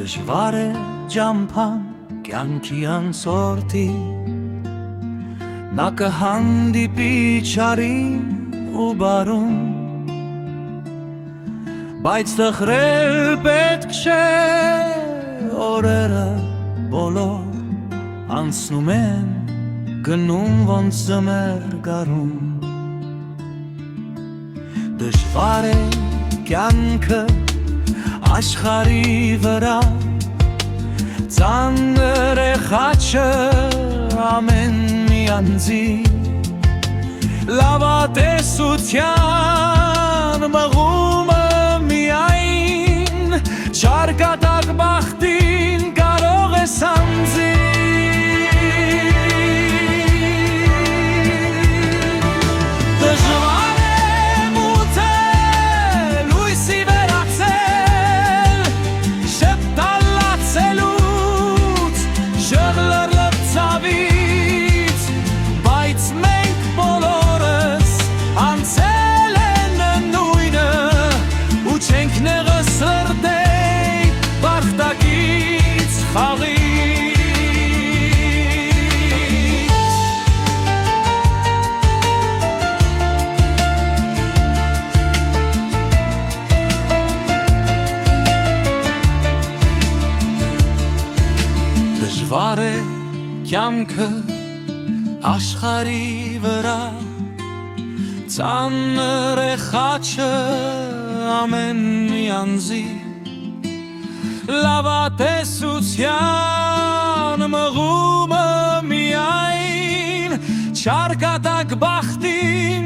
Դժվար է ջամփան կյանքի անցորդի Նա կհանդիպի չարին ու բարուն Բայց տխրել պետք չէ օրերը բոլոր Անցնում են գնում ոնց ձմեռ գարուն Դժվար է կյանքը աշխարհի վրա Ծանր է խաչը ամեն մի անձի Լավատեսության մղումը միայն Չարկատակ բախտին կարող է սանձի Դժվար է կյանքը աշխարհի վրա Ծանր է խաչը ամեն մի անձի Լավատեսության մղումը միայն Չարկատակ բախտին